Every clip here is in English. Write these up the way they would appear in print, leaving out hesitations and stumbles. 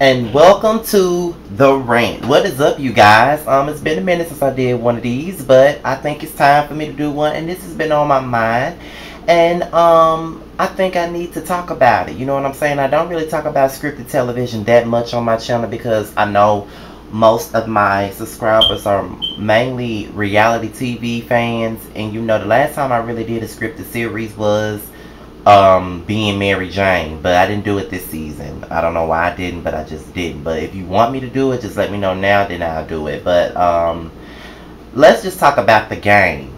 And welcome to the Rant. What is up, you guys? It's been a minute since I did one of these, but I think it's time for me to do one, and this has been on my mind. And I think I need to talk about it. You know what I'm saying? I don't really talk about scripted television that much on my channel because I know most of my subscribers are mainly reality TV fans, and you know the last time I really did a scripted series was being Mary Jane, but I didn't do it this season. I don't know why I didn't, but I just didn't. But if you want me to do it, just let me know now, then I'll do it. But let's just talk about the game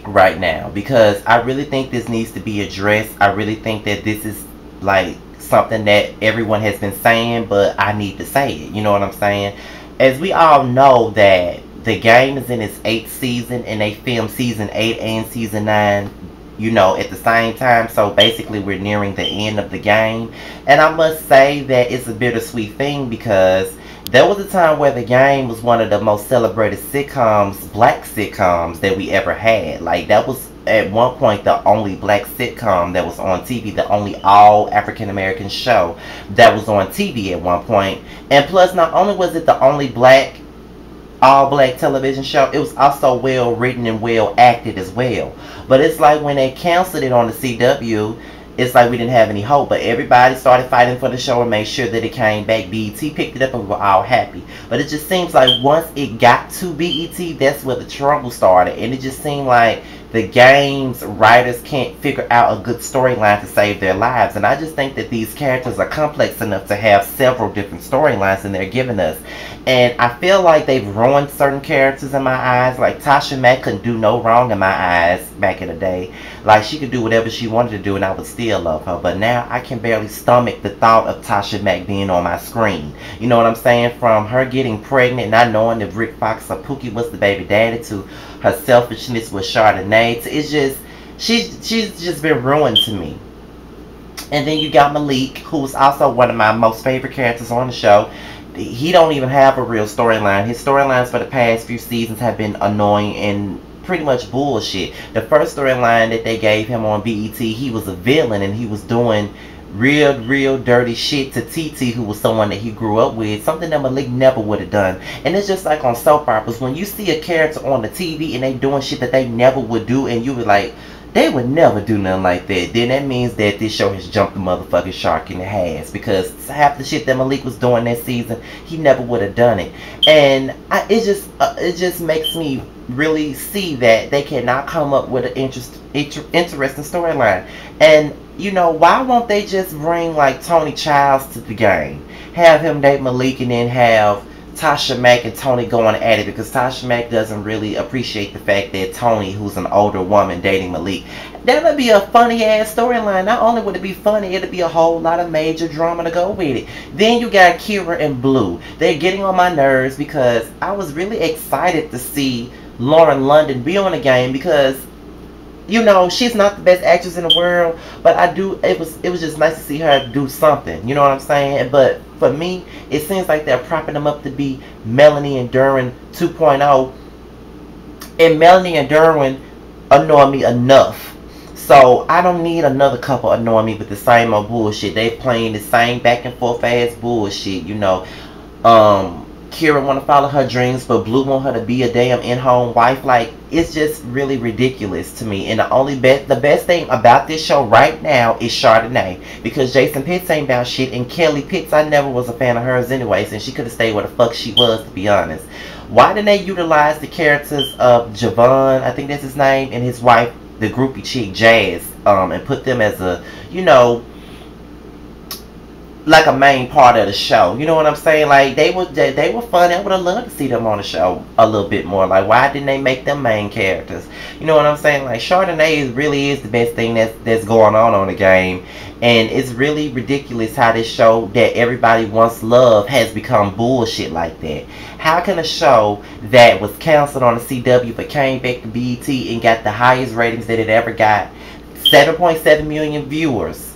right now, because I really think this needs to be addressed. I really think that this is like something that everyone has been saying, but I need to say it. You know what I'm saying? As we all know that the game is in its 8th season, and they filmed season 8 and season 9, you know, at the same time. So basically we're nearing the end of the game, and I must say that it's a bittersweet thing, because there was a time where the game was one of the most celebrated sitcoms, black sitcoms, that we ever had. Like, that was at one point the only black sitcom that was on TV, the only all African American show that was on TV at one point. And plus, not only was it the only all black television show, it was also well written and well acted as well. But it's like when they canceled it on the CW, it's like we didn't have any hope. But everybody started fighting for the show and made sure that it came back. BET picked it up and we were all happy. But it just seems like once it got to BET, that's where the trouble started. And it just seemed like the game's writers can't figure out a good storyline to save their lives. And I just think that these characters are complex enough to have several different storylines and they're giving us. And I feel like they've ruined certain characters in my eyes. Like Tasha Mack couldn't do no wrong in my eyes back in the day. Like, she could do whatever she wanted to do and I would still love her. But now I can barely stomach the thought of Tasha Mack being on my screen. You know what I'm saying? From her getting pregnant, not knowing if Rick Fox or Pookie was the baby daddy, to her selfishness with Chardonnay. It's just, she's just been ruined to me. And then you got Malik, who was also one of my most favorite characters on the show. He don't even have a real storyline. His storylines for the past few seasons have been annoying and pretty much bullshit. The first storyline that they gave him on BET, he was a villain and he was doing real dirty shit to TT, who was someone that he grew up with, something that Malik never would have done. And it's just like on soap operas, when you see a character on the TV and they doing shit that they never would do, and you were like, they would never do nothing like that, then that means that this show has jumped the motherfucking shark, and it has. Because half the shit that Malik was doing that season, he never would have done it. And it just makes me really see that they cannot come up with an interesting storyline. And you know, why won't they just bring like Tony Childs to the game, have him date Malik, and then have Tasha Mack and Tony going at it? Because Tasha Mack doesn't really appreciate the fact that Tony, who's an older woman, dating Malik. That would be a funny ass storyline. Not only would it be funny, it'd be a whole lot of major drama to go with it. Then you got Kira and Blue. They're getting on my nerves because I was really excited to see Lauren London be on the game, because you know, she's not the best actress in the world, but it was just nice to see her do something. You know what I'm saying? But for me, it seems like they're propping them up to be Melanie and Derwin 2.0, and Melanie and Derwin annoy me enough. So I don't need another couple annoying me with the same old bullshit. They playing the same back and forth ass bullshit. You know, Kira want to follow her dreams, but Blue want her to be a damn in-home wife. Like, it's just really ridiculous to me. And the best thing about this show right now is Chardonnay, because Jason Pitts ain't about shit, and Kelly Pitts, I never was a fan of hers anyways, and she could have stayed where the fuck she was, to be honest. Why didn't they utilize the characters of Javon, I think that's his name, and his wife, the groupie chick Jazz, and put them as a, you know, like a main part of the show? You know what I'm saying? Like, they were fun. I would have loved to see them on the show a little bit more. Like, why didn't they make them main characters? You know what I'm saying? Like, Chardonnay really is the best thing that's going on the game. And it's really ridiculous how this show that everybody once loved has become bullshit like that. How can a show that was canceled on the CW but came back to BET and got the highest ratings that it ever got, 7.7 million viewers,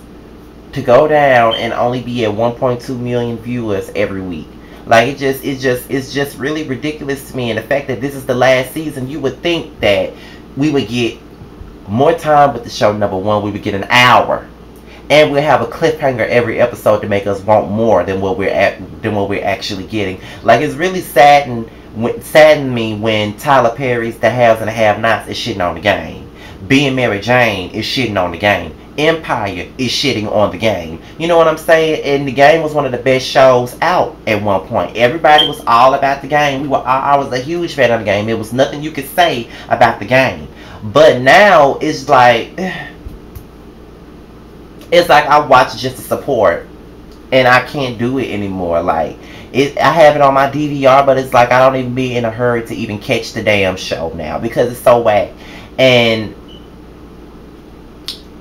to go down and only be at 1.2 million viewers every week? Like, it's just really ridiculous to me. And the fact that this is the last season, you would think that we would get more time with the show. Number one, we would get an hour and we'll have a cliffhanger every episode to make us want more than what we're actually getting. Like, it's really saddened me when Tyler Perry's The Haves and the Have-Nots is shitting on the game. Being Mary Jane is shitting on the game. Empire is shitting on the game. You know what I'm saying? And the game was one of the best shows out at one point. Everybody was all about the game. I was a huge fan of the game. It was nothing you could say about the game. But now it's like I watch just to support, and I can't do it anymore. Like, I have it on my DVR, but it's like I don't even be in a hurry to even catch the damn show now because it's so whack. And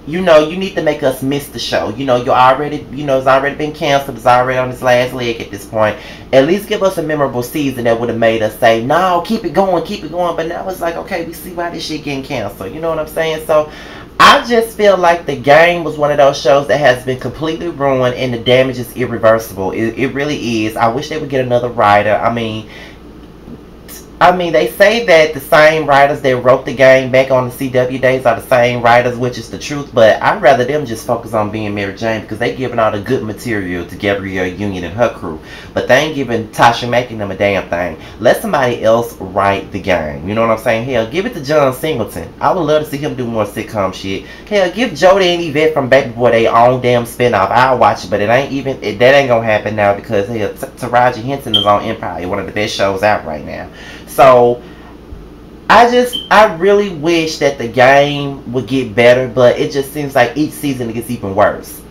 you need to make us miss the show. It's already been canceled. It's already on its last leg at this point. At least give us a memorable season that would have made us say, no, keep it going, keep it going. But now it's like, okay, we see why this shit getting canceled. You know what I'm saying? So I just feel like the game was one of those shows that has been completely ruined, and the damage is irreversible. It really is. I wish they would get another writer. I mean, they say that the same writers that wrote the game back on the CW days are the same writers, which is the truth, but I'd rather them just focus on being Mary Jane because they giving all the good material to Gabrielle Union and her crew. But they ain't giving Tasha making them a damn thing. Let somebody else write the game. You know what I'm saying? Hell, give it to John Singleton. I would love to see him do more sitcom shit. Hell, give Jodie and Yvette from Baby Boy their own damn spinoff. I'll watch it, but that ain't gonna happen now because hell, Taraji Henson is on Empire, one of the best shows out right now. So I really wish that the game would get better, but it just seems like each season it gets even worse.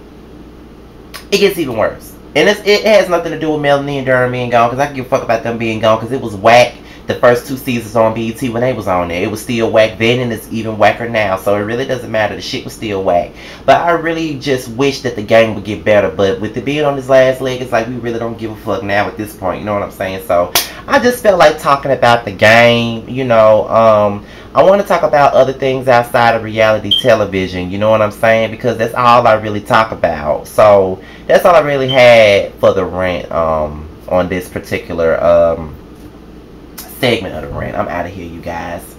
It gets even worse. And it has nothing to do with Melanie and Durham being gone, because I can give a fuck about them being gone, because it was whack the first 2 seasons on BET when they was on there. It was still whack then, and it's even whacker now, so it really doesn't matter. The shit was still whack. But I really just wish that the game would get better, but with it being on this last leg, it's like we really don't give a fuck now at this point, you know what I'm saying? So I just felt like talking about the game, I want to talk about other things outside of reality television, you know what I'm saying? Because that's all I really talk about. So that's all I really had for the rant on this particular segment of the rant. I'm out of here, you guys.